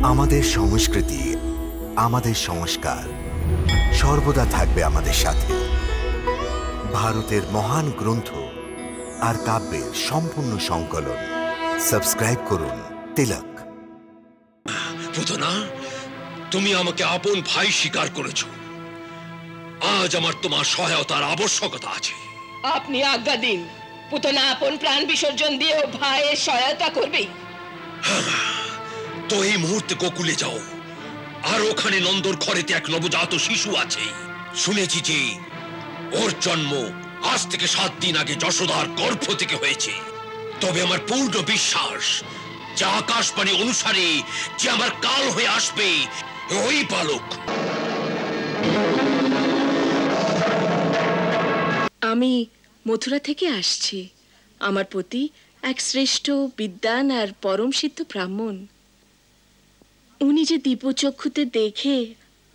আমাদের সংস্কৃতি, আমাদের সংস্কার সর্বদা থাকবে আমাদের সাথে। ভারতের মহান গ্রন্থ আর কাব্যের সম্পূর্ণ সংকলন। সাবস্ক্রাইব করুন তিলক। পুতনা, তুমি আমাকে আপন ভাই স্বীকার করেছ। আজ আমার তোমার সহায়তার আবশ্যকতা আছে। আপনি আজ্ঞা দিন, পুতনা আপন প্রাণ বিসর্জন দিয়েও ভাইয়ের সহায়তা করবে। তো এই মুহূর্তে গোকুলে যাও, আর ওখানে নন্দর ঘরেতে এক নবজাত শিশু আছে। শুনেছি যে ওর জন্ম আজ থেকে 7 দিন আগে যশোদার গর্ভ থেকে হয়েছে। তবে আমার পূর্ণ বিশ্বাস যে আকাশবাণী অনুসারে যে আমার কাল হয়ে আসবে ওই বালক। আমি মথুরা থেকে আসছি। আমার পতি এক শ্রেষ্ঠ বিদ্বান আর পরম সিদ্ধ ব্রাহ্মণ। উনি যে দিব্যচক্ষুতে দেখে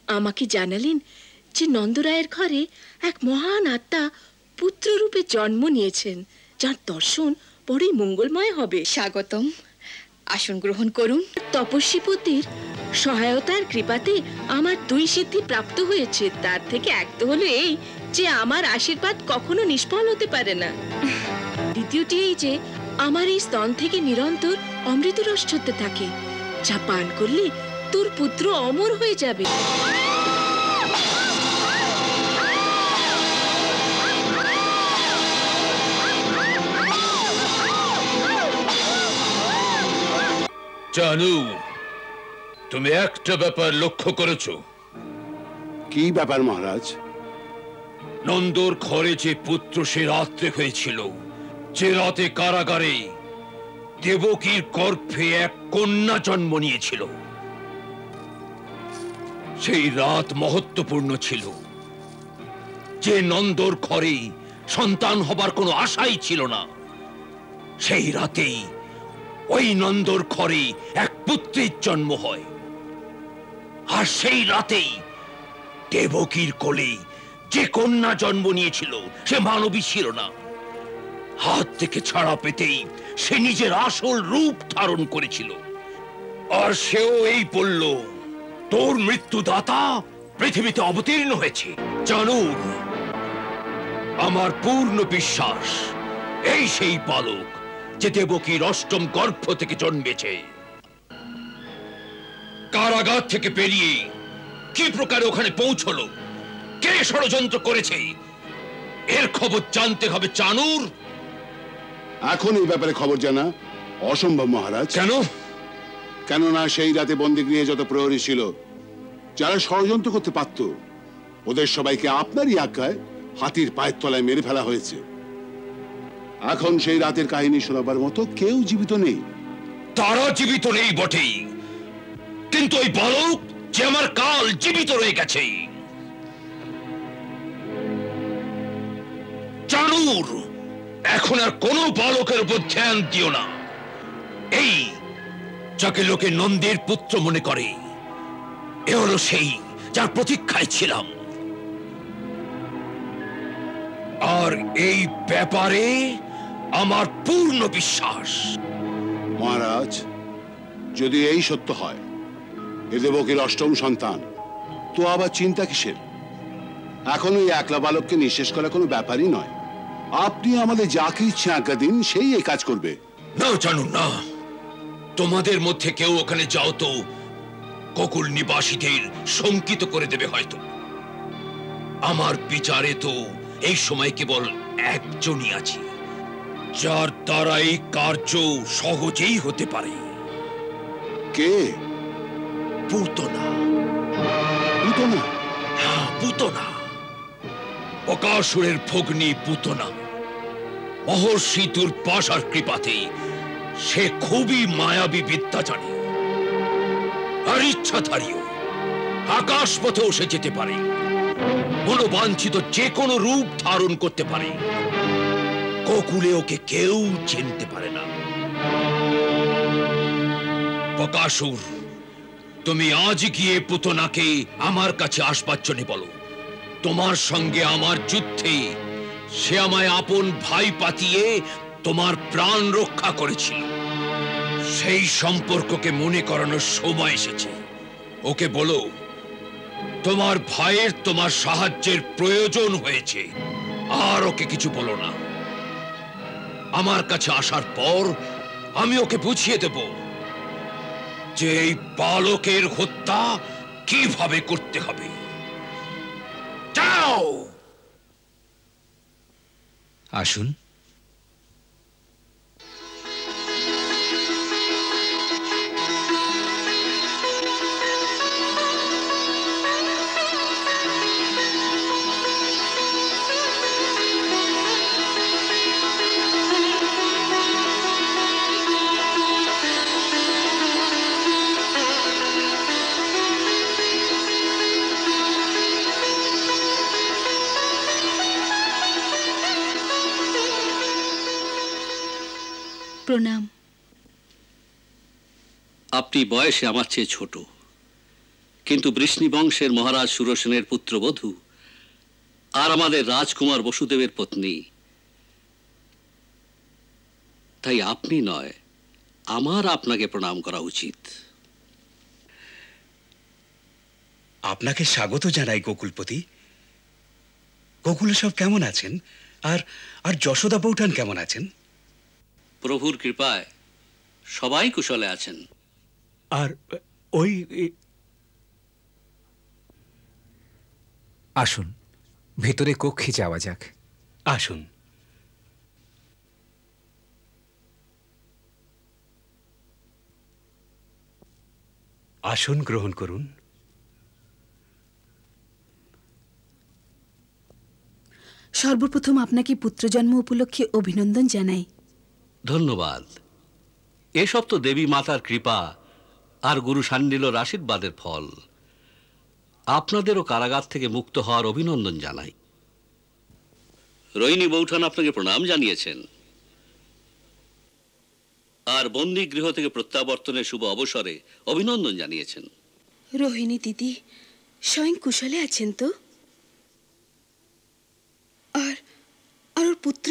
আমাকে জানালেন যে নন্দরায়ের ঘরে এক মহান আত্মা পুত্ররূপে জন্ম নিয়েছেন, যার দর্শন বড়ই মঙ্গলময় হবে। স্বাগতম, আসন গ্রহণ করুন। তপস্বীপতির সহায়তার কৃপাতে আমার 2 সিদ্ধি প্রাপ্ত হয়েছে। তার থেকে এক তো হলো এই যে আমার আশীর্বাদ কখনো নিষ্ফল হতে পারে না। দ্বিতীয়টি এই যে আমার এই স্তন থেকে নিরন্তর অমৃত রস ঝরতে থাকে, যা পান করলে তোর পুত্র অমর হয়ে যাবে। জানু, তুমি একটা ব্যাপার লক্ষ্য করেছো? কি ব্যাপার মহারাজ? নন্দর ঘরে যে পুত্র সে রাত্রে হয়েছিল, যে রাতে কারাগারে দেবকীর গর্ভে এক কন্যা জন্ম নিয়েছিল, সেই রাত মহত্বপূর্ণ ছিল। যে নন্দর ঘরে সন্তান হবার কোনো আশাই ছিল না, সেই রাতেই ওই নন্দর ঘরে এক পুত্রের জন্ম হয়। আর সেই রাতেই দেবকীর কোলে যে কন্যা জন্ম নিয়েছিল সে মানবী ছিল না। হাত থেকে ছাড়া পেতেই সে নিজের আসল রূপ ধারণ করেছিল। আর সেও এই বলল, তোর মৃত্যুদাতা পৃথিবীতে অবতীর্ণ হয়েছে। জানুর, আমার পূর্ণ বিশ্বাস এই সেই বালক যে দেবকীর অষ্টম গর্ভ থেকে জন্মেছে। কারাগার থেকে বেরিয়ে কি প্রকারে ওখানে পৌঁছলো, কে ষড়যন্ত্র করেছে, এর খবর জানতে হবে জানুর। এখন এই ব্যাপারে খবর জানা অসম্ভব মহারাজ। কেন? কেননা সেই রাতে বন্দিগৃহে যত প্রহরী ছিল, যারা ষড়যন্ত্র করতে পারত, ওদের সবাইকে আপনারই আজ্ঞায় হাতির পায়ের তলায় মেরে ফেলা হয়েছে। এখন সেই রাতের কাহিনী শোনাবার মতো কেউ জীবিত নেই। তারা জীবিত নেই বটেই, কিন্তু ওই বালক যে আমার কাল জীবিত রয়ে গেছে। জানুর, এখন আর কোনো বালকের উপর ধ্যান দিও না। এই যাকে লোকে নন্দের পুত্র মনে করে, এ হলো সেই যার প্রতীক্ষায় ছিলাম। আর এই ব্যাপারে আমার পূর্ণ বিশ্বাস। মহারাজ, যদি এই সত্য হয় এ দেবকীর অষ্টম সন্তান, তো আবার চিন্তা কিসের? এখন ওই একলা বালককে নিঃশেষ করা কোনো ব্যাপারই নয়। আপনি আমাদের যাকে ইচ্ছে আজ্ঞা দিন, সেই এই কাজ করবে। না জানুন না, তোমাদের মধ্যে কেউ ওখানে যাও তো গোকুল নিবাসীদের শঙ্কিত করে দেবে হয়তো। আমার বিচারে তো এই সময় কেবল একজনই আছে যার দ্বারা এই কার্য সহজেই হতে পারে। কে? পুতনা। পুতনা? হ্যাঁ, পুতনা। বকাসুরের ভগ্নী পুতনা। মহর্ষি দুর্বাসার কৃপাতে সে খুবই মায়াবী বিদ্যা জানে, আর ইচ্ছাধারীও। আকাশ পথেও সে যেতে পারে, মনোবাঞ্ছিত যে কোনো রূপ ধারণ করতে পারে। গোকুলে ওকে কেউ চিনতে পারে না। বকাসুর, তুমি আজ গিয়ে পুতনাকে আমার কাছে আসবার জন্য বলো। তোমার সঙ্গে আমার যুদ্ধে সে আমায় আপন ভাই পাতিয়ে তোমার প্রাণ রক্ষা করেছিল। সেই সম্পর্ককে মনে করানোর সময় এসেছে। ওকে বলো তোমার ভাইয়ের তোমার সাহায্যের প্রয়োজন হয়েছে, আর ওকে কিছু বলো না। আমার কাছে আসার পর আমি ওকে বুঝিয়ে দেব যে এই বালকের হত্যা কিভাবে করতে হবে। যাও। আসুন। প্রণাম। আপনি বয়সে আমার চেয়ে ছোট, কিন্তু বৃষ্ণি বংশের মহারাজ সুরসেনের পুত্রবধূ আর আমাদের রাজকুমার বসুদেবের পত্নী। তাই আপনি নয়, আমার আপনাকে প্রণাম করা উচিত। আপনাকে স্বাগত জানাই গোকুলপতি। গোকুল সব কেমন আছেন? আর আর যশোদা বৌঠান কেমন আছেন? প্রভুর কৃপায় সবাই কুশলে আছেন। আর ওই আসুন, ভেতরে কক্ষে যাওয়া যাক। আসুন। আসন গ্রহণ করুন। সর্বপ্রথম আপনাকে পুত্রজন্ম উপলক্ষে অভিনন্দন জানাই। ধন্যবাদ। এসব তো দেবী মাতার কৃপা আর গুরু সান্ডিল্যর আশীর্বাদের ফল। আপনাদেরও কারাগার থেকে মুক্ত হওয়ার অভিনন্দন জানাই। রোহিণী বৌঠান আপনাকে প্রণাম জানিয়েছেন, আর বন্দি গৃহ থেকে প্রত্যাবর্তনের শুভ অবসরে অভিনন্দন জানিয়েছেন। রোহিণী দিদি স্বয়ং কুশলে আছেন তো? আর আর ওর পুত্র?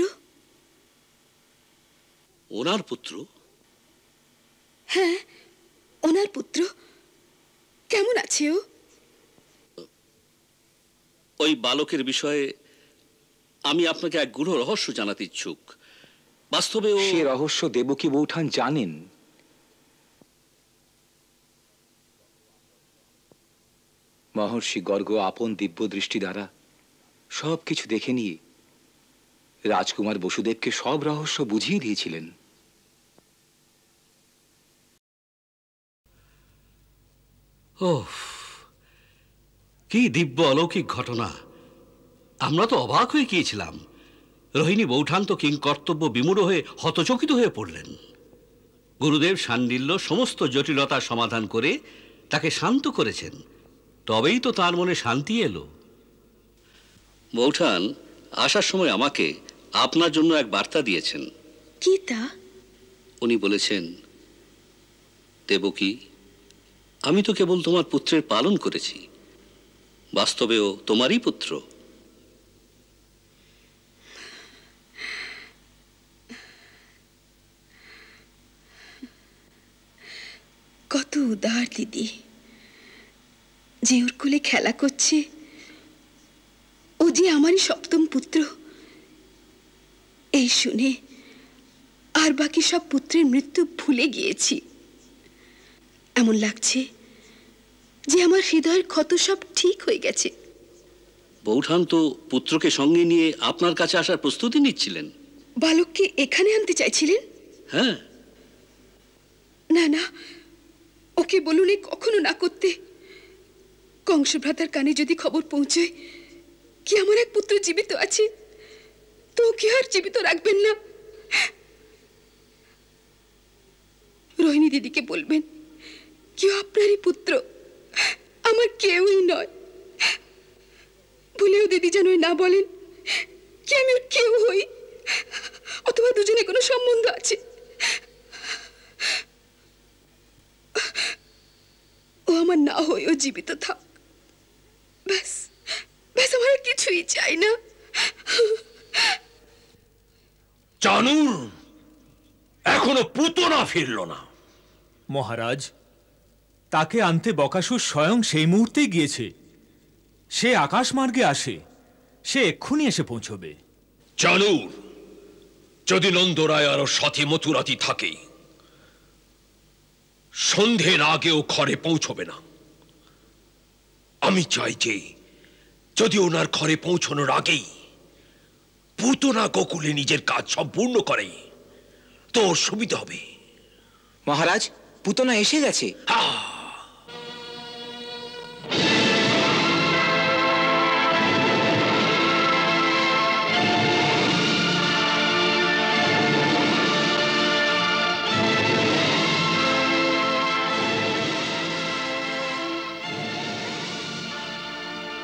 ওনার পুত্র? হ্যাঁ, ওনার পুত্র। কেমন আছে ও? ওই বালকের বিষয়ে আমি আপনাকে এক গূঢ় রহস্য জানাতে ইচ্ছুক। বাস্তবে সে রহস্য দেবকী বৌঠান জানেন। মহর্ষি গর্গ আপন দিব্য দৃষ্টি দ্বারা সবকিছু দেখে নিয়ে রাজকুমার বসুদেবকে সব রহস্য বুঝিয়ে দিয়েছিলেন। ওহ, কি দিব্য অলৌকিক ঘটনা! আমরা তো অবাক হয়ে গিয়েছিলাম। রোহিণী বৌঠান তো কিংকর্তব্য বিমূঢ় হয়ে হতচকিত হয়ে পড়লেন। গুরুদেব সান্ডিল্য সমস্ত জটিলতার সমাধান করে তাকে শান্ত করেছেন, তবেই তো তার মনে শান্তি এলো। বৌঠান আসার সময় আমাকে আপনার জন্য এক বার্তা দিয়েছেন। কি তা? উনি বলেছেন, দেবকী, আমি তো কেবল তোমার পুত্রের পালন করেছি, বাস্তবেও তোমারই পুত্র। কত উদার দিদি, যে ওর কোলে খেলা করছে ও যে আমারই সপ্তম পুত্র, এই শুনে আর বাকি সব পুত্রের মৃত্যু ভুলে গিয়েছি। এমন লাগছে যে আমার হৃদয়ের ক্ষত সব ঠিক হয়ে গেছে। বৌঠান তো পুত্রকে সঙ্গে নিয়ে আপনার কাছে আসার প্রস্তুতি নিচ্ছিলেন। বালককে এখানে আনতে চাইছিলেন? হ্যাঁ। না না, ওকে বলুন কখনো না করতে। কংসভ্রাতার কানে যদি খবর পৌঁছয় কি আমার এক পুত্র জীবিত আছে, তো ওকে আর জীবিত রাখবেন না। রোহিণী দিদিকে বলবেন কেউ আপনারই পুত্র, আমার কেউই নয়। ভুলেও দিদি যেন না বলেন কি আমি ওর কেউ হই, অথবা দুজনে কোনো সম্বন্ধ আছে। ও আমার না হয়েও জীবিত থাক, ব্যাস ব্যাস, আমার আর কিছুই চাই না। চানুর এখনো পুতনা ফিরল না। মহারাজ, তাকে আনতে বকাসুর স্বয়ং সেই মুহূর্তেই গিয়েছে। সে আকাশমার্গে আসে, সে এক্ষুনি এসে পৌঁছবে। চালু, যদি নন্দরায় আর সাথে মথুরাতি থাকে, সন্ধ্যের আগেও ঘরে পৌঁছবে না। আমি চাই যে যদি ওনার ঘরে পৌঁছানোর আগেই পুতনা গোকুলে নিজের কাজ সম্পূর্ণ করে, তোর সুবিধা হবে। মহারাজ, পুতনা এসে গেছে।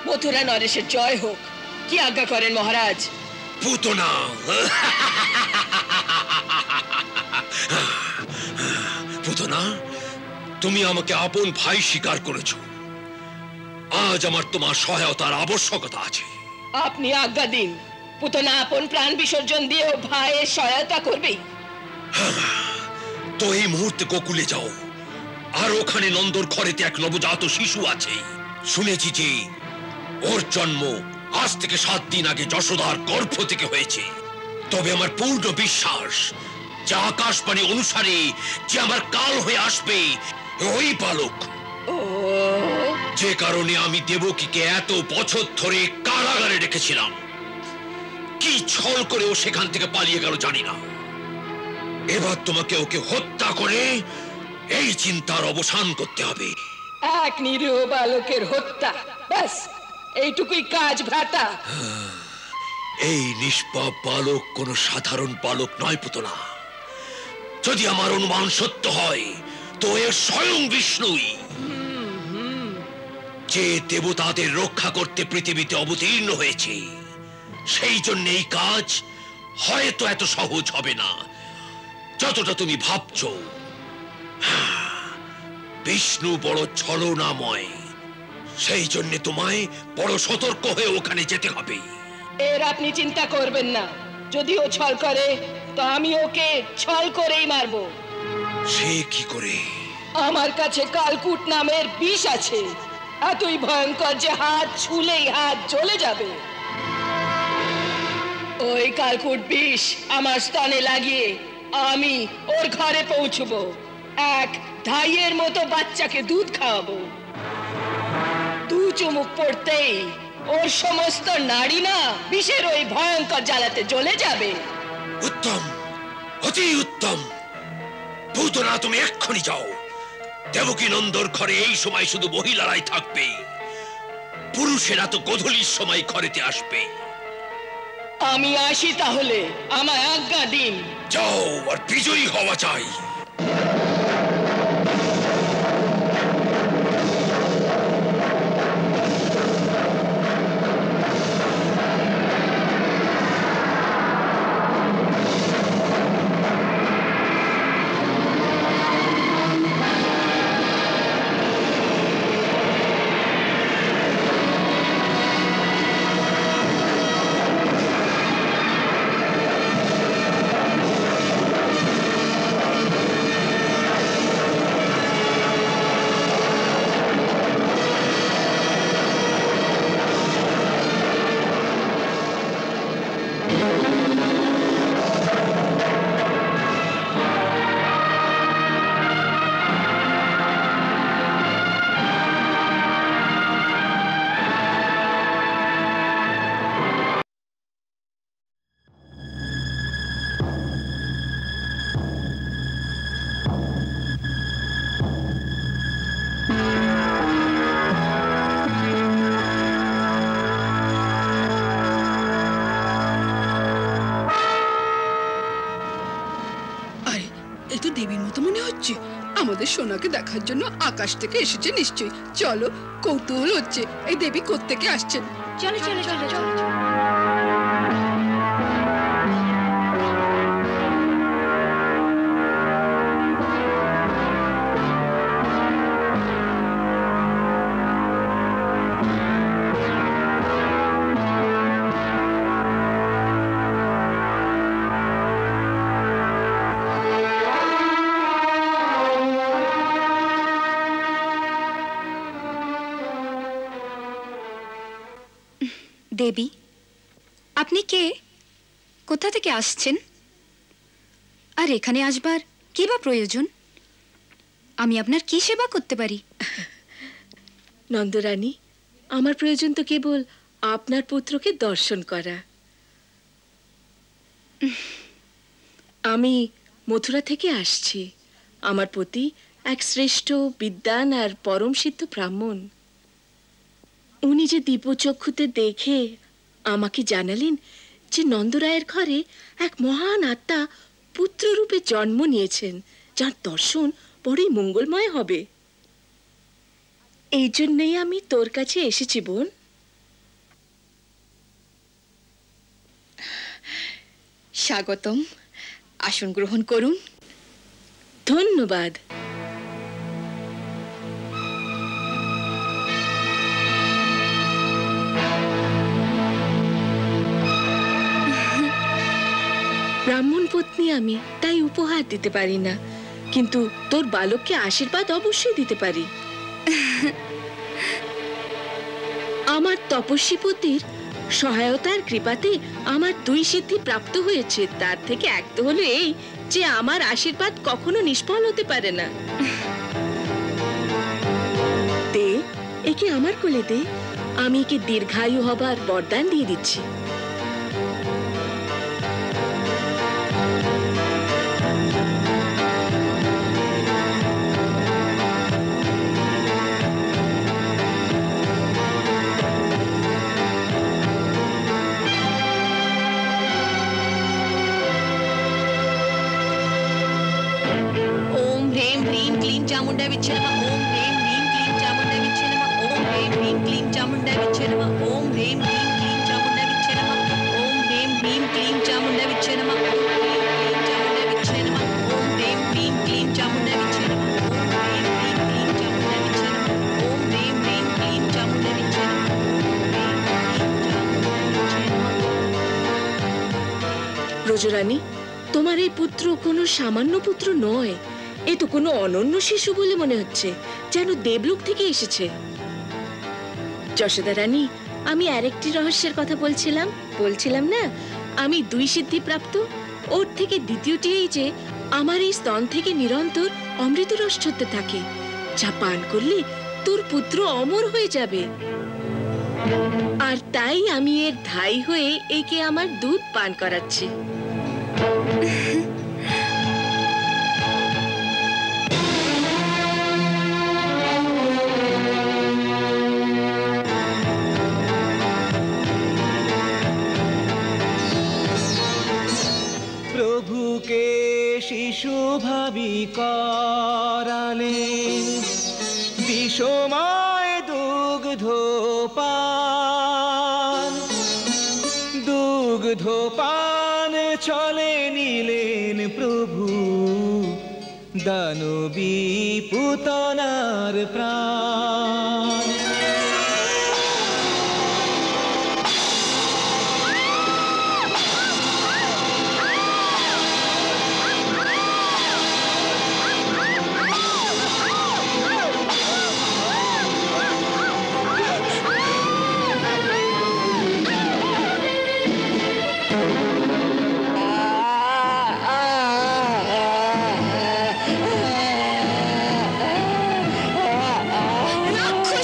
মথুরা নরেশের জয় হোক। কি আজ্ঞা করেন মহারাজ? পুতনা, পুতনা, তুমি আমাকে আপন ভাই স্বীকার করেছ। আজ আমার তোমার সহায়তার আবশ্যকতা আছে। আপনি আজ্ঞা দিন, পুতনা আপন প্রাণ বিসর্জন দিয়েও ভাইয়ের সহায়তা করবে। তো এই মুহূর্তে গোকুলে যাও, আর ওখানে নন্দর ঘরেতে এক নবজাত শিশু আছে। শুনেছি যে ওর জন্ম আজ থেকে 7 দিন আগে যশোদার গর্ভ থেকে হয়েছে। তবে আমার পূর্ণ বিশ্বাস যে আকাশবাণী অনুসারে যে আমার কাল হয়ে আসবে ওই বালক। যে কারণে আমি দেবকীকে এত বছর ধরে কারাগারে রেখেছিলাম, কি ছল করে ও সেখান থেকে পালিয়ে গেল জানি না। এবার তোমাকে ওকে হত্যা করে এই চিন্তার অবসান করতে হবে। এক নিরীহ বালকের হত্যা, ব্যাস এইটুকুই কাজ ভ্রাতা। এই নিষ্পাপ বালক কোনো সাধারণ বালক নয় পুতনা। যদি আমার অনুমান সত্য হয় তো এর স্বয়ং বিষ্ণুই, যে দেবতাদের রক্ষা করতে পৃথিবীতে অবতীর্ণ হয়েছে। সেই জন্য এই কাজ হয়তো এত সহজ হবে না যতটা তুমি ভাবছ। বিষ্ণু বড় ছলনাময়, সেই জন্য তোমায় বড় সতর্ক হয়ে ওখানে যেতে হবে। এর আপনি চিন্তা করবেন না, যদি ও ছল করে তো আমি ওকে ছল করেই মারব। সে কি করে? আমার কাছে কালকুট নামের বিষ আছে, এতই ভয়ঙ্কর যে হাত ছুলেই হাত জ্বলে যাবে। ওই কালকুট বিষ আমার স্তনে লাগিয়ে আমি ওর ঘরে পৌঁছবো। এক ধাইয়ের মতো বাচ্চাকে দুধ খাওয়াবো। 2 চুমুক পড়তেই ওর সমস্ত নাড়ি না বিষের ওই ভয়ঙ্কর জ্বালাতে জ্বলে যাবে। উত্তম, অতি উত্তম। পুতনা, তুমি এক্ষুনি যাও। দেবকী নন্দর ঘরে এই সময় শুধু মহিলারাই থাকবে, পুরুষেরা তো গোধূলির সময় ঘরেতে আসবে। আমি আসি তাহলে, আমায় আজ্ঞা দিন। যাও, আর বিজয়ী হওয়া চাই। দেবীর মতো মনে হচ্ছে। আমাদের সোনাকে দেখার জন্য আকাশ থেকে এসেছে নিশ্চয়ই। চলো, কৌতূহল হচ্ছে এই দেবী কোত্থেকে আসছেন। চলো চলো চলো চলো। দেবী, আপনি কে? কোথা থেকে আসছেন? আর এখানে আসবার কি বা প্রয়োজন? আমি আপনার কি সেবা করতে পারি? নন্দরানী, আমার প্রয়োজন তো কেবল আপনার পুত্রকে দর্শন করা। আমি মথুরা থেকে আসছি। আমার পতি এক শ্রেষ্ঠ বিদ্বান আর পরম সিদ্ধ ব্রাহ্মণ। উনি যে দিব্যচক্ষুতে দেখে আমাকে জানালেন যে নন্দরায়ের ঘরে এক মহান আত্মা পুত্ররূপে জন্ম নিয়েছেন, যার দর্শন বড়ই মঙ্গলময় হবে। এই জন্যই আমি তোর কাছে এসেছি বোন। স্বাগতম, আসন গ্রহণ করুন। ধন্যবাদ। ব্রাহ্মণ পত্নী আমি, তাই উপহার দিতে পারি না, কিন্তু তোর বালককে আশীর্বাদ অবশ্যই দিতে পারি। আমার তপস্বী পতির সহায়তার কৃপাতে আমার 2 সিদ্ধি প্রাপ্ত হয়েছে। তার থেকে এক তো হলো এই যে আমার আশীর্বাদ কখনো নিষ্ফল হতে পারে না। দে, একে আমার কোলে দে, আমি একে দীর্ঘায়ু হবার বরদান দিয়ে দিচ্ছি। चामुंडा विच्छे नमः। ओम ह्रीं क्लीं क्लीं चामुंडा विच्छे नमः। ओम ह्रीं क्लीं क्लीं चामुंडा विच्छे नमः। ओम ह्रीं क्लीं क्लीं चामुंडा विच्छे नमः। ओम ह्रीं क्लीं क्लीं चामुंडा विच्छे नमः। ओम ह्रीं क्लीं क्लीं चामुंडा विच्छे नमः। ओम ह्रीं क्लीं चामुंडा विच्छे नमः। ओम ह्रीं क्लीं चामुंडा विच्छे नमः। ব্রজরানী, তোমার এই পুত্র কোনো সামান্য পুত্র নয়, এ তো কোনো অনন্য শিশু বলে মনে হচ্ছে, যেন দেবলোক থেকে এসেছে। যশোদা রানী, আমি আরেকটি রহস্যের কথা বলছিলাম না, আমি 2 সিদ্ধি প্রাপ্ত। ওর থেকে দ্বিতীয়টি এই যে আমার এই স্তন থেকে নিরন্তর অমৃত রস ঝরতে থাকে, যা পান করলে তোর পুত্র অমর হয়ে যাবে। আর তাই আমি এর ধাই হয়ে একে আমার দুধ পান করাচ্ছি। প্রভুকে শিশু ভাবি করালেন বিষময় দুগ্ধ পান চলে নিলেন প্রভু দানবী পুতনার প্রাণ। রাক্ষস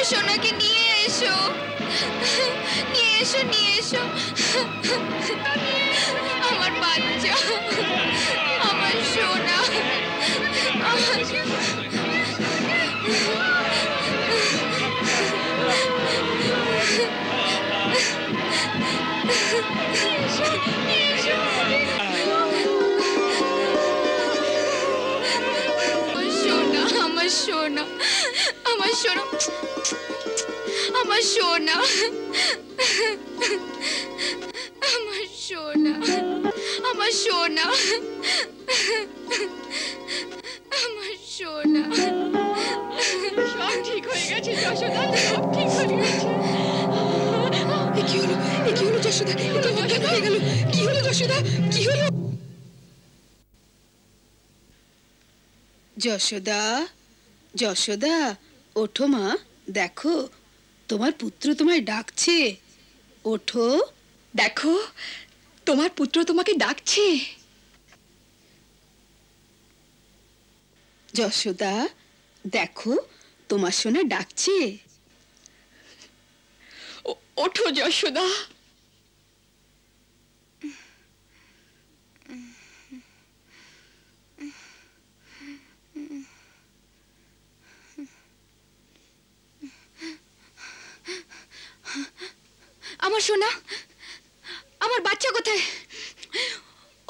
সোনাকে নিয়ে এসো, নিয়ে এসো, নিয়ে এসো আমার বাচ্চা, আমার সোনা, আমার সোনা, আমার সোনা, আমার সোনা, আমার সোনা, আমার সোনা, আমার সোনা। সব ঠিক হয়ে গেছে যশোদা, সব ঠিক হয়ে গেছে। কি হলো, কি হলো যশোদা? এটা অজ্ঞান হয়ে গেল। কি হলো যশোদা, কি হলো? যশোদা, যশোদা, ওঠো মা, দেখো তোমার পুত্র তোমায় ডাকছে, ওঠো। দেখো তোমার পুত্র তোমাকে ডাকছে। যশোদা, দেখো তোমার সোনা ডাকছে। ওঠো যশোদা। আমার সোনা, আমার বাচ্চা কোথায়?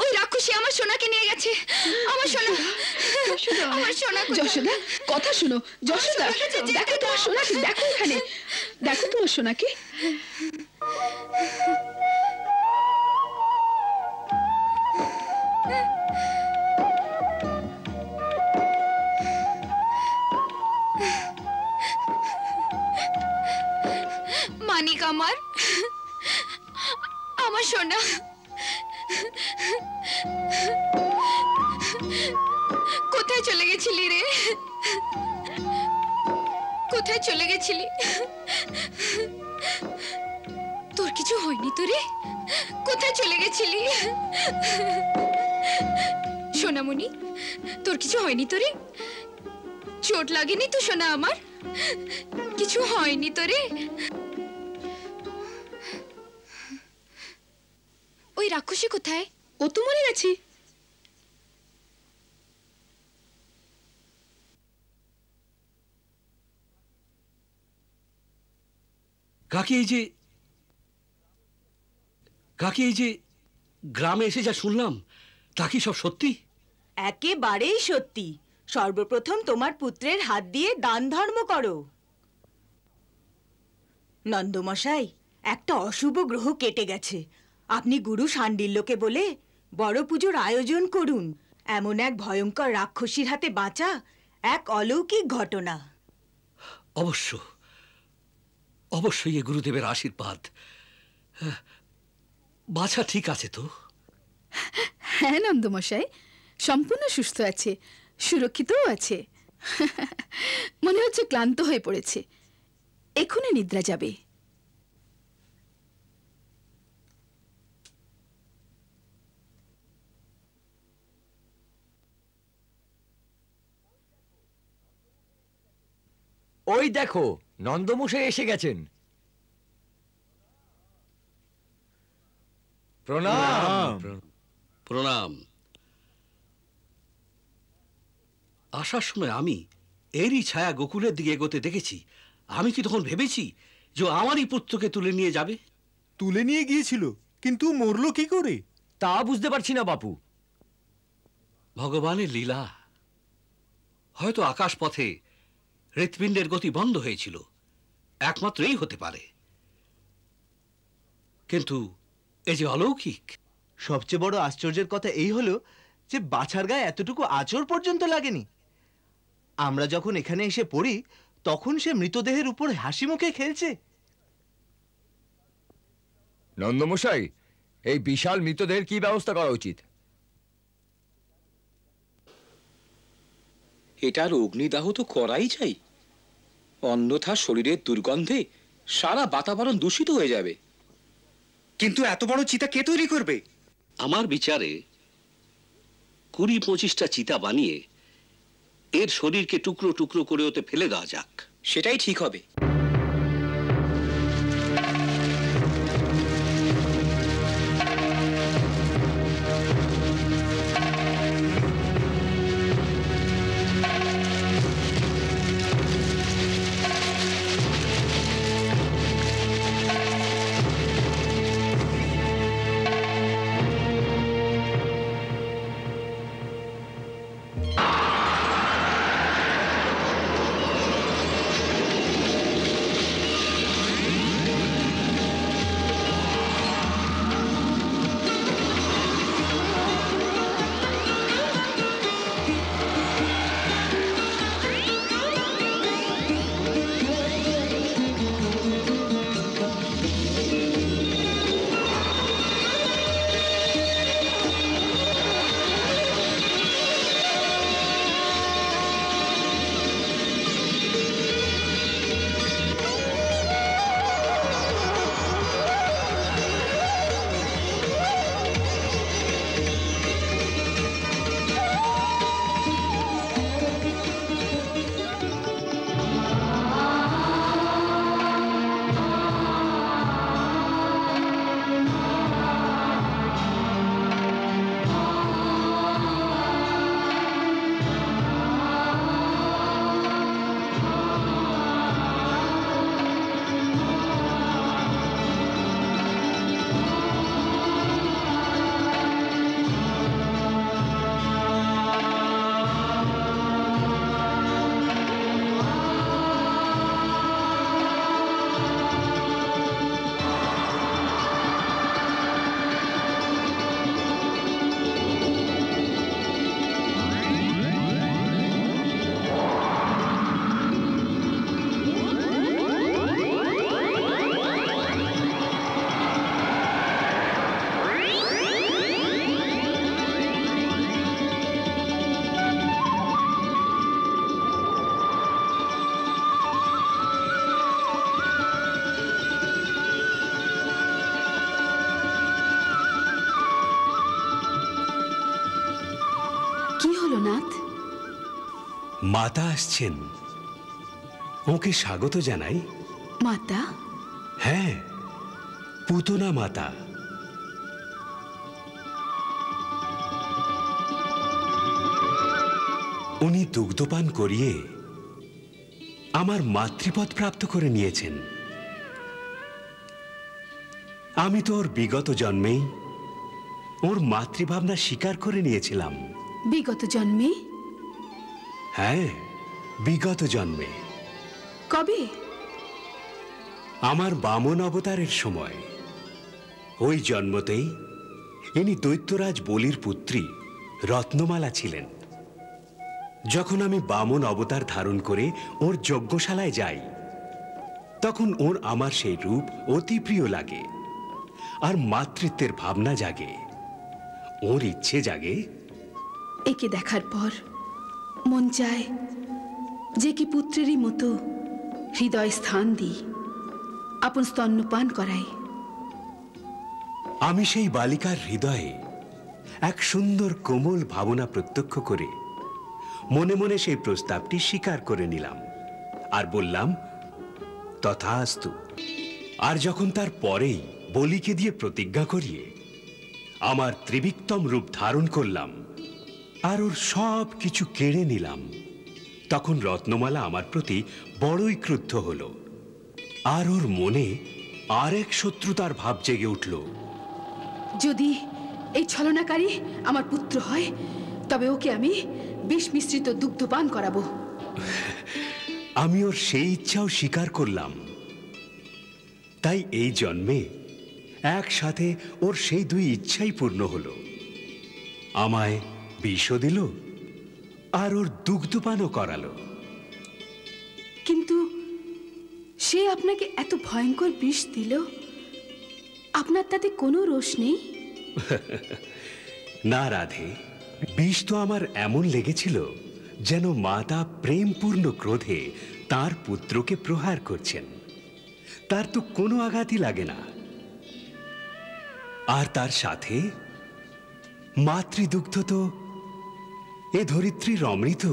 ওই রাক্ষসী আমার সোনাকে নিয়ে গেছে। আমার সোনা, আমার সোনা। যশোদা কথা শুনো, যশোদা দেখো তোমার সোনাকে, দেখো এখানে, দেখো তোমার সোনাকে। মানিক আমার, আমার সোনা, কোথায় চলে গেছিলি রে? কোথায় চলে গেছিলি? তোর কিছু হয়নি তো রে? কোথায় চলে গেছিলি? সোনামণি, তোর কিছু হয়নি তো রে? চোট লাগেনি তো সোনা আমার? কিছু হয়নি তো রে? ওই রাক্ষসী কোথায়? ও তো মরে গেছে। কাকি এই যে গ্রামে এসে যা শুনলাম তা কি সব সত্যি? একেবারেই সত্যি। সর্বপ্রথম তোমার পুত্রের হাত দিয়ে দান ধর্ম করো। নন্দমশাই, একটা অশুভ গ্রহ কেটে গেছে। আপনি গুরু শাণ্ডিল্যকে বলে বড় পুজোর আয়োজন করুন। এমন এক ভয়ঙ্কর রাক্ষসীর হাতে বাঁচা এক অলৌকিক ঘটনা। অবশ্যই এ গুরুদেবের আশীর্বাদ। বাছা ঠিক আছে তো? হ্যাঁ নন্দমশাই, সম্পূর্ণ সুস্থ আছে, সুরক্ষিতও আছে। মনে হচ্ছে ক্লান্ত হয়ে পড়েছে, এক্ষুনি নিদ্রা যাবে। ওই দেখো নন্দমশাই এসে গেছেন। প্রণাম। প্রণাম। আসার সময় আমি এরই ছায়া গোকুলের দিকে এগোতে দেখেছি। আমি কি তখন ভেবেছি যে আমারই পুত্রকে তুলে নিয়ে যাবে? তুলে নিয়ে গিয়েছিল, কিন্তু মরলো কি করে তা বুঝতে পারছি না বাপু। ভগবানের লীলা। হয়তো আকাশ পথে হৃৎপিণ্ডের গতি বন্ধ হয়েছিল, একমাত্র এই হতে পারে। কিন্তু এই যে অলৌকিক। সবচেয়ে বড় আশ্চর্যের কথা এই হলো যে বাছার গায়ে এতটুকু আঁচড় পর্যন্ত লাগেনি। আমরা যখন এখানে এসে পড়ি তখন সে মৃতদেহের উপর হাসি মুখে খেলছে। নন্দমশাই, এই বিশাল মৃতদেহের কি ব্যবস্থা করা উচিত? এটার অগ্নিদাহ তো করাই চাই, অন্যথা শরীরের দুর্গন্ধে সারা বাতাবরণ দূষিত হয়ে যাবে। কিন্তু এত বড় চিতা কে তৈরি করবে? আমার বিচারে 20-25টা চিতা বানিয়ে এর শরীরকে টুকরো টুকরো করে ওতে ফেলে দেওয়া যাক। সেটাই ঠিক হবে। মাতা আসছেন, ওকে স্বাগত জানাই। মাতা? হ্যাঁ, পুতনা মাতা। উনি দুগ্ধপান করিয়ে আমার মাতৃপদ প্রাপ্ত করে নিয়েছেন। আমি তো ওর বিগত জন্মেই ওর মাতৃভাবনা স্বীকার করে নিয়েছিলাম। বিগত জন্মে? হ্যাঁ, বিগত জন্মে। কবে? আমার বামন অবতারের সময়। ওই জন্মতেই ইনি দৈত্যরাজ বলির পুত্রী রত্নমালা ছিলেন। যখন আমি বামন অবতার ধারণ করে ওর যজ্ঞশালায় যাই, তখন ওর আমার সেই রূপ অতি প্রিয় লাগে, আর মাতৃত্বের ভাবনা জাগে, ওর ইচ্ছে জাগে। একে দেখার পর মন চায় যে কি পুত্রেরই মতো হৃদয় স্থান দিই, আপন স্তন্যপান করাই। আমি সেই বালিকার হৃদয়ে এক সুন্দর কোমল ভাবনা প্রত্যক্ষ করে মনে মনে সেই প্রস্তাবটি স্বীকার করে নিলাম আর বললাম, তথাস্তু। আর যখন তার পরেই বলিকে দিয়ে প্রতিজ্ঞা করিয়ে আমার ত্রিবিক্রম রূপ ধারণ করলাম আর ওর সব কিছু কেড়ে নিলাম, তখন রত্নমালা আমার প্রতি বড়ই ক্রুদ্ধ হল, আর ওর মনে আরেক শত্রুতার ভাব জেগে উঠল। যদি এই ছলনাকারী আমার পুত্র হয়, তবে ওকে আমি বিষ মিশ্রিত দুগ্ধপান করাবো। আমি ওর সেই ইচ্ছাও স্বীকার করলাম। তাই এই জন্মে একসাথে ওর সেই দুই ইচ্ছাই পূর্ণ হলো। আমায় বিষও দিল আর ওর দুগ্ধপানও করালো। কিন্তু সে আপনাকে এত ভয়ঙ্কর বিষ দিল, আপনার তাতে কোনো রোষ নেই? না রাধে, বিষ তো আমার এমন লেগেছিল যেন মাতা প্রেমপূর্ণ ক্রোধে তার পুত্রকে প্রহার করছেন। তার তো কোনো আঘাতই লাগে না। আর তার সাথে মাতৃদুগ্ধ তো এ ধরিত্রীর অমৃত।